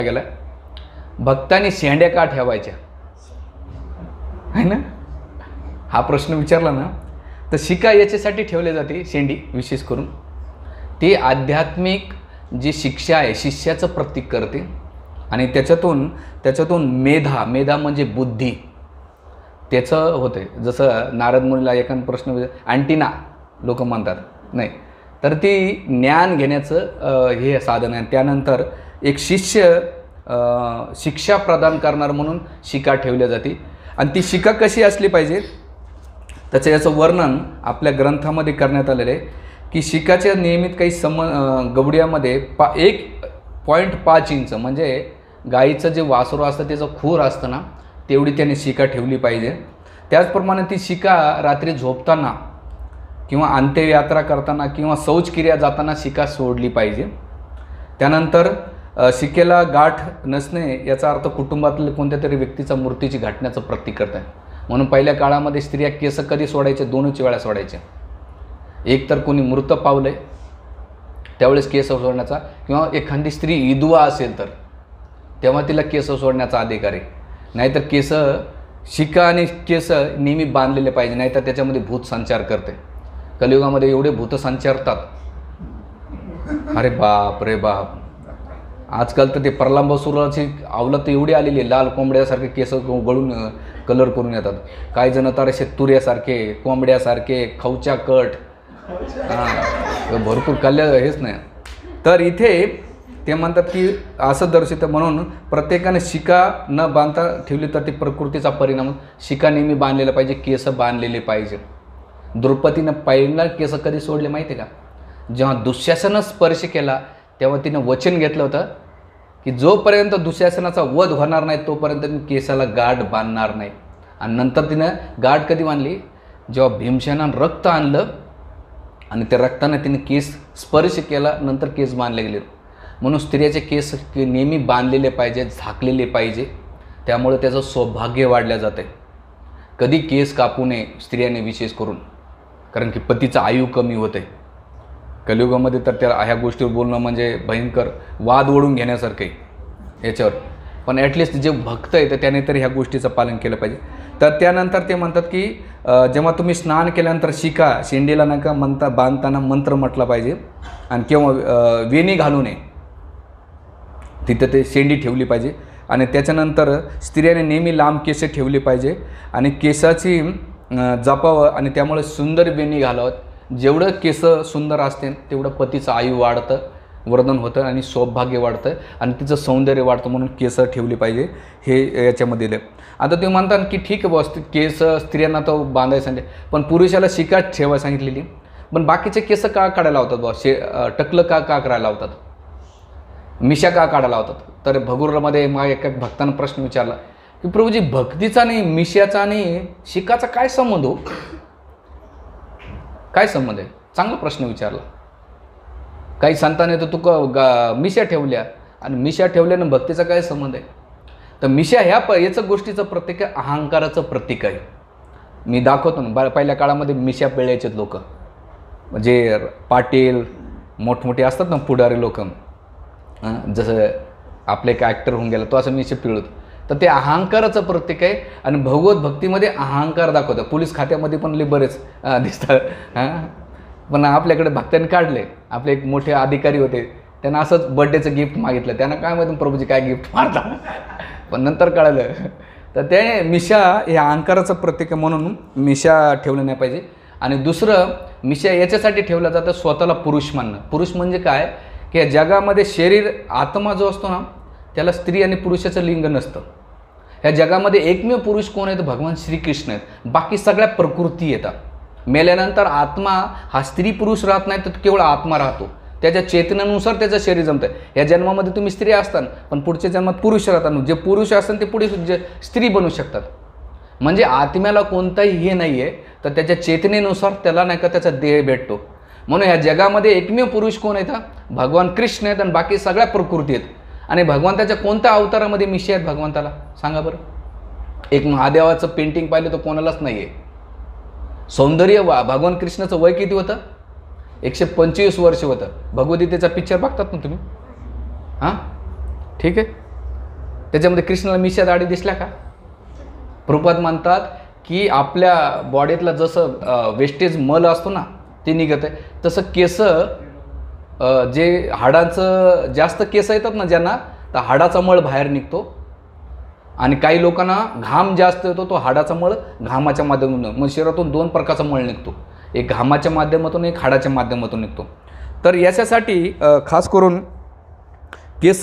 गेला, भक्तांनी शेंड्या का ठेवायच्या आहे ना, हा प्रश्न विचारला ना, तर शिका याच्यासाठी ठेवले जाते शेंडी विशेष करून, ती आध्यात्मिक जी शिक्षा आहे शिष्याचं प्रतीक करते आणि त्याच्यातून मेधा म्हणजे बुद्धी त्याचं होते. जसं नारद मुनीला एखादा प्रश्न अँटिना लोक म्हणतात नाही, तर ती ज्ञान घेण्याचं हे साधन आहे. त्यानंतर एक शिष्य शिक्षा प्रदान करणार म्हणून शिका ठेवल्या जाते. आणि ती शिका कशी असली पाहिजे त्याचं याचं वर्णन आपल्या ग्रंथामध्ये करण्यात आलेलं आहे की शिकाच्या नियमित काही गवड्यामध्ये 1.5 इंच म्हणजे गाईचं जे वासरू असतं त्याचं खूर असतं ना, तेवढी त्याने शिका ठेवली पाहिजे. त्याचप्रमाणे ती शिका रात्री झोपताना किंवा अंत्ययात्रा करताना किंवा शौचक्रिया जाताना शिका सोडली पाहिजे. त्यानंतर शिकेला गाठ नसणे याचा अर्थ कुटुंबातील कोणत्या तरी व्यक्तीचा मृत्यूची घटनेचं प्रतीक करत आहे. म्हणून पहिल्या काळामध्ये स्त्रिया केस कधी सोडायचे, 2च वेळा सोडायचे. एक तर कोणी मृत पावलंय त्यावेळेस केस सोडण्याचा, किंवा एखादी स्त्री विधवा असेल तर तेव्हा तिला केस सोडण्याचा अधिकार आहे. नाहीतर केस शिका आणि केस नेहमी बांधलेले पाहिजे, नाहीतर त्याच्यामध्ये भूत संचार करते. कलियुगामध्ये एवढे भूत संचारतात, अरे बाप रे बाप. आजकाल तर ते प्रलंबासुराची आवलत एवढी आलेली, लाल कोंबड्यासारखे केस गळून कलर करून येतात. काही जण तर असे तुऱ्यासारखे, कोंबड्यासारखे, खवच्या कट, भरपूर कल्ल्या हेच नाही. तर इथे ते म्हणतात की असं दर्शवतं म्हणून प्रत्येकाने शिका न बांधता ठेवली तर ती प्रकृतीचा परिणाम. शिका नेहमी बांधलेला पाहिजे, केस बांधलेले पाहिजे. द्रौपदीनं पहिला केस कधी सोडले माहिती आहे का? जेव्हा दुःशासनानं स्पर्श केला तेव्हा तिनं वचन घेतलं होतं की जोपर्यंत दुःशासनाचा वध होणार नाही तोपर्यंत मी केसाला गाठ बांधणार नाही. आणि नंतर तिनं गाठ कधी बांधली? जेव्हा भीमसेनानं रक्त आणलं आणि त्या रक्ताने तिने केस स्पर्श केला, नंतर केस बांधले गेले. म्हणून स्त्रियाचे केस नेहमी बांधलेले पाहिजे, झाकलेले पाहिजे. त्यामुळे त्याचं सौभाग्य वाढलं जातं. कधी केस कापू नये स्त्रियाने विशेष करून, कारण की पतीचं आयु कमी होते. कलियुगामध्ये तर त्या ह्या गोष्टीवर बोलणं म्हणजे भयंकर वाद ओढून घेण्यासारखं आहे याच्यावर. पण ॲटलिस्ट जे भक्त आहे तर त्याने तर ह्या गोष्टीचं पालन केलं पाहिजे. तर त्यानंतर ते म्हणतात की जेव्हा तुम्ही स्नान केल्यानंतर शिका शेंडीला नका बांधताना मंत्र म्हटला पाहिजे. आणि किंवा वेणी घालू नये, तिथं ते शेंडी ठेवली पाहिजे. आणि त्याच्यानंतर स्त्रियाने नेहमी लांब केस ठेवली पाहिजे आणि केसाची जपावं आणि त्यामुळे सुंदर वेणी घालावं. जेवढं केस सुंदर असते तेवढं पतीचं आयु वाढतं, वर्धन होतं आणि सौभाग्य वाढतं आणि तिचं सौंदर्य वाढतं. म्हणून केस ठेवली पाहिजे हे याच्यामध्ये दिलं. आता तुम्ही म्हणता की ठीक आहे बस केस स्त्रियांना तर बांधायला सांगितले, पण पुरुषाला शिका ठेवायला सांगितलेली, पण बाकीचे केस का काढायला लावतात बॉस? टकलं का करायला लावतात? मिशा का काढायला लावतात? तर भगुरामध्ये मग एका भक्तानं प्रश्न विचारला की प्रभूजी भक्तीचा आणि मिशाचा आणि शिकाचा काय संबंध हो? काय संबंध आहे? चांगला प्रश्न विचारला. काही संतांनी तर तू मिशा ठेवल्या आणि मिशा ठेवल्यानं भक्तीचा काय संबंध आहे? तर मिशा याचं गोष्टीचं प्रतीक आहे, अहंकाराचं प्रतीक आहे. मी दाखवतो ना, पहिल्या काळामध्ये मिशा पिळायचे लोक, म्हणजे पाटील मोठमोठे असतात ना पुढारी लोक, जसं आपले एक ॲक्टर होऊन गेला तो असं मिशा पिळत. तर ते अहंकाराचं प्रतीक आहे आणि भगवत भक्तीमध्ये अहंकार दाखवतं. पोलीस खात्यामध्ये पण बरेच दिसतात. पण आपल्याकडे भक्तांनी काढले. आपले एक मोठे अधिकारी होते, त्यांना असंच बर्थडेचं गिफ्ट मागितलं. त्यांना काय माहिती प्रभूजी काय गिफ्ट मारता, पण नंतर कळलं. तर ते मिशा हे अहंकाराचं प्रतीक आहे म्हणून मिशा ठेवलं नाही पाहिजे. आणि दुसरं मिशा याच्यासाठी ठेवलं जातं स्वतःला पुरुष मानणं. पुरुष म्हणजे काय की या जगामध्ये शरीर आत्मा जो असतो ना त्याला स्त्री आणि पुरुषाचं लिंग नसतं. ह्या जगामध्ये एकमेव पुरुष कोण आहे तर भगवान श्रीकृष्ण आहेत. बाकी सगळ्या प्रकृती येतात. मेल्यानंतर आत्मा हा स्त्री पुरुष राहत नाही, तर केवळ आत्मा राहतो. त्याच्या चेतनेनुसार त्याचं शरीर जमतं. या जन्मामध्ये तुम्ही स्त्री असताना पण पुढच्या जन्मात पुरुष राहतात. जे पुरुष असतात ते पुढे स्त्री बनू शकतात. म्हणजे आत्म्याला कोणताही हे नाही आहे, तर त्याच्या चेतनेनुसार त्याला नाही का त्याचा देह भेटतो. म्हणून ह्या जगामध्ये एकमेव पुरुष कोण आहेत? भगवान कृष्ण आहेत आणि बाकी सगळ्या प्रकृती आहेत. आणि भगवंताच्या कोणत्या अवतारामध्ये मिशा आहेत भगवंताला सांगा बरं? एक महादेवाचं पेंटिंग पाहिलं तर कोणालाच नाही आहे. सौंदर्य भगवान कृष्णाचं वय किती होतं? 125 वर्ष होतं. भगवद्गीतेचा पिक्चर बघतात ना तुम्ही? हां ठीक आहे. त्याच्यामध्ये कृष्णाला मिशा दाढी दिसल्या का? प्रभुपाद म्हणतात की आपल्या बॉडीतला जसं वेस्टेज मल असतो ना ते निघत आहे, तसं केस जे हाडांचं जास्त केस येतात ना ज्यांना, तर हाडाचा मळ बाहेर निघतो. आणि काही लोकांना घाम जास्त येतो, तो हाडाचा मळ घामाच्या माध्यमातून, मग शरीरातून 2 प्रकारचा मळ निघतो, एक घामाच्या माध्यमातून, एक हाडाच्या माध्यमातून निघतो. तर याच्यासाठी खास करून केस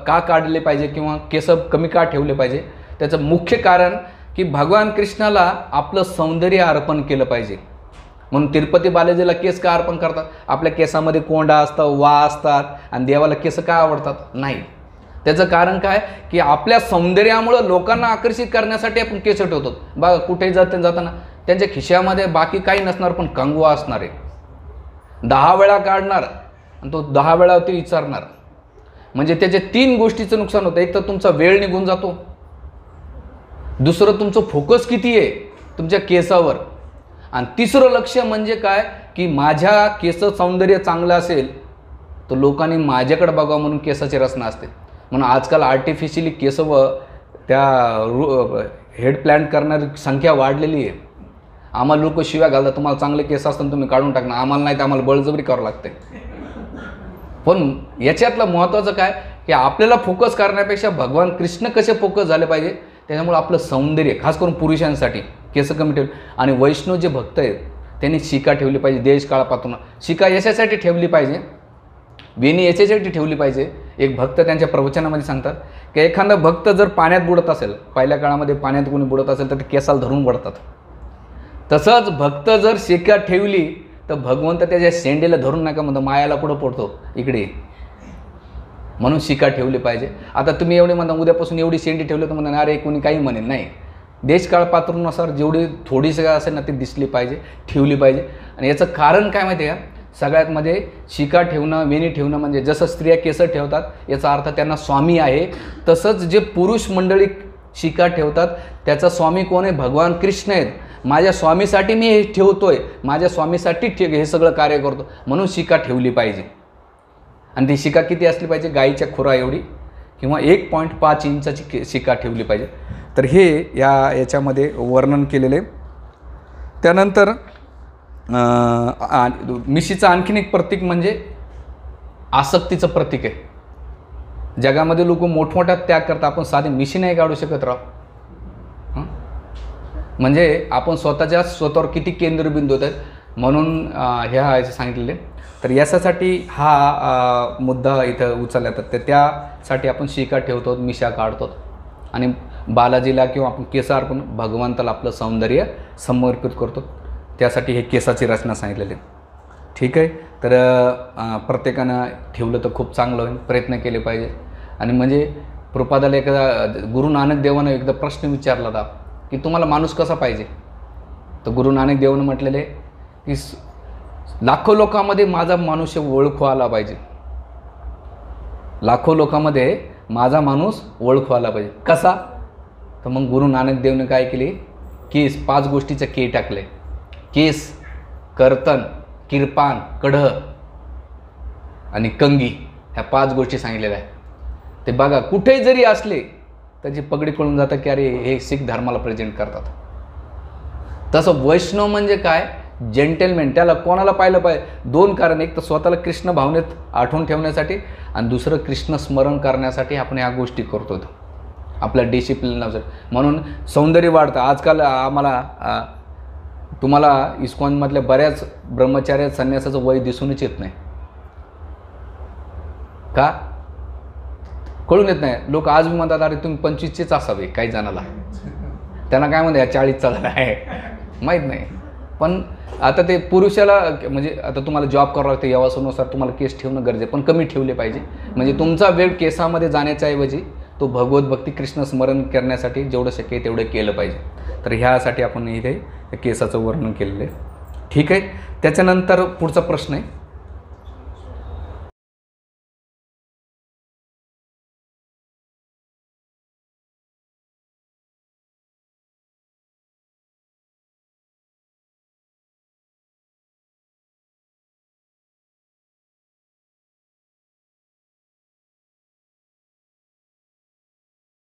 का काढले पाहिजे किंवा केस कमी का ठेवले पाहिजे, त्याचं मुख्य कारण की भगवान कृष्णाला आपलं सौंदर्य अर्पण केलं पाहिजे. म्हणून तिरुपती बालाजीला केस का अर्पण करतात? आपल्या केसामध्ये कोंडा असतात, वा असतात, आणि देवाला केस का आवडतात? नाही. त्याचं कारण काय की आपल्या सौंदर्यामुळं लोकांना आकर्षित करण्यासाठी आपण केस ठेवतो. बघा कुठेही जाताना त्यांच्या खिशामध्ये बाकी काही नसणार, पण कंगवा असणार आहे. 10 वेळा काढणार आणि तो 10 वेळा ते विचारणार. म्हणजे त्याच्या 3 गोष्टीचं नुकसान होतं. एक तर तुमचा वेळ निघून जातो, दुसरं तुमचं फोकस किती आहे तुमच्या केसावर, आणि तिसरं लक्ष म्हणजे काय की माझ्या केस सौंदर्य चांगलं असेल तर लोकांनी माझ्याकडे बघावं म्हणून केसाची रचना असते. म्हणून आजकाल आर्टिफिशियली केस व त्या हेड प्लॅन्ट करणारी संख्या वाढलेली आहे. आम्हाला लोक शिव्या घालतात, तुम्हाला चांगले केस असताना तुम्ही काढून टाकणार, आम्हाला नाही तर आम्हाला बळजबरी करावं लागते. पण याच्यातलं महत्त्वाचं काय की आपल्याला फोकस करण्यापेक्षा भगवान कृष्ण कसे फोकस झाले पाहिजे, त्याच्यामुळे आपलं सौंदर्य खास करून पुरुषांसाठी केस कमी ठेवले. आणि वैष्णव जे भक्त आहेत त्यांनी शिका ठेवली पाहिजे. देश काळापासून शिका याच्यासाठी ठेवली पाहिजे, वेणी याच्यासाठी ठेवली पाहिजे. एक भक्त त्यांच्या प्रवचनामध्ये सांगतात की एखादा भक्त जर पाण्यात बुडत असेल, पहिल्या काळामध्ये पाण्यात कोणी बुडत असेल तर ते केसाला धरून बुडतात. तसंच भक्त जर शिका ठेवली तर भगवंत त्याच्या शेंडेला धरून नका म्हणतो, मायाला कुठं पडतो इकडे, म्हणून शिका ठेवली पाहिजे. आता तुम्ही एवढे म्हणता उद्यापासून एवढी शेंडी ठेवली तर म्हणता अरे कोणी काही म्हणेल, नाही. देश काळ पात्रानुसार जेवढी थोडीशी असेल ना ती दिसली पाहिजे, ठेवली पाहिजे. आणि याचं कारण काय माहिती आहे का? सगळ्यात मध्ये शिका ठेवणं, वेणी ठेवणं म्हणजे जसं स्त्रिया केस ठेवतात याचा अर्थ त्यांना स्वामी आहे, तसंच जे पुरुष मंडळी शिका ठेवतात त्याचा स्वामी कोण आहे? भगवान कृष्ण आहेत. माझ्या स्वामीसाठी मी हे ठेवतोय, माझ्या स्वामीसाठी हे सगळं कार्य करतो, म्हणून शिका ठेवली पाहिजे. आणि ती शिका किती असली पाहिजे? गाईच्या खुरा एवढी किंवा 1.5 इंचाची शिका ठेवली पाहिजे. तर हे याच्यामध्ये वर्णन केलेले. त्यानंतर मिशीचं आणखीन एक प्रतीक म्हणजे आसक्तीचं प्रतीक आहे. जगामध्ये लोक मोठमोठ्या त्याग करतात, आपण साधी मिशी नाही काढू शकत राव. म्हणजे आपण स्वतःवर किती केंद्रबिंदू होत आहेत, म्हणून ह्या सांगितलेले. तर याच्यासाठी हा मुद्दा इथं उचलला जातात. तर त्यासाठी आपण शिका ठेवतो, मिशा काढतो आणि बालाजीला किंवा आपण केस अर्पण भगवंताला आपलं सौंदर्य समर्पित करतो. त्यासाठी हे केसाची रचना सांगितलेली. ठीक आहे. तर प्रत्येकानं ठेवलं तर खूप चांगलं होईल, प्रयत्न केले पाहिजे. आणि म्हणजे प्रभुपादाला एकदा गुरु नानक देवानं एकदा प्रश्न विचारला होता की तुम्हाला माणूस कसा पाहिजे? तर गुरु नानक देवानं म्हटलेले की लाखो लोकांमध्ये माझा मनुष्य ओळखू आला पाहिजे, लाखो लोकांमध्ये माझा माणूस ओळखू आला पाहिजे. कसा? तर मग गुरु नानक देवने काय केले? केस 5 गोष्टीचं के टाकले. केस, कर्तन, किरपान, कढ आणि कंगी, ह्या 5 गोष्टी सांगितलेल्या आहेत. ते बघा कुठेही जरी असले त्याची पगडी कळून जातं की अरे हे शीख धर्माला प्रेझेंट करतात. तसं वैष्णव म्हणजे काय? जेंटलमॅन. त्याला कोणाला पाहिलं पाहिजे? 2 कारण. एक तर स्वतःला कृष्ण भावनेत आठवून ठेवण्यासाठी आणि दुसरं कृष्ण स्मरण करण्यासाठी आपण ह्या गोष्टी करतो आपल्या डिसिप्लिननुसार. म्हणून सौंदर्य वाढतं. आजकाल आम्हाला तुम्हाला इस्कॉनमधल्या बऱ्याच ब्रह्मचार्य संन्यासाचं वय दिसूनच येत नाही. का? कळून येत नाही. लोक आज बी म्हणतात अरे तुम्ही 25चेच असावे. काही जणाला त्यांना काय म्हणतात 40चा झाला आहे, माहीत नाही. पण आता ते पुरुषाला म्हणजे आता तुम्हाला जॉब करावं लागतं, यावासनुसार तुम्हाला केस ठेवणं गरजेचं, पण कमी ठेवले पाहिजे. म्हणजे तुमचा वेळ केसामध्ये जाण्याच्या ऐवजी तो भगवत भक्ती कृष्ण स्मरण करण्यासाठी जेवढं शक्य आहे तेवढं केलं पाहिजे. तर ह्यासाठी आपण इथे केसाचं वर्णन केलेलं आहे. ठीक आहे. त्याच्यानंतर पुढचा प्रश्न आहे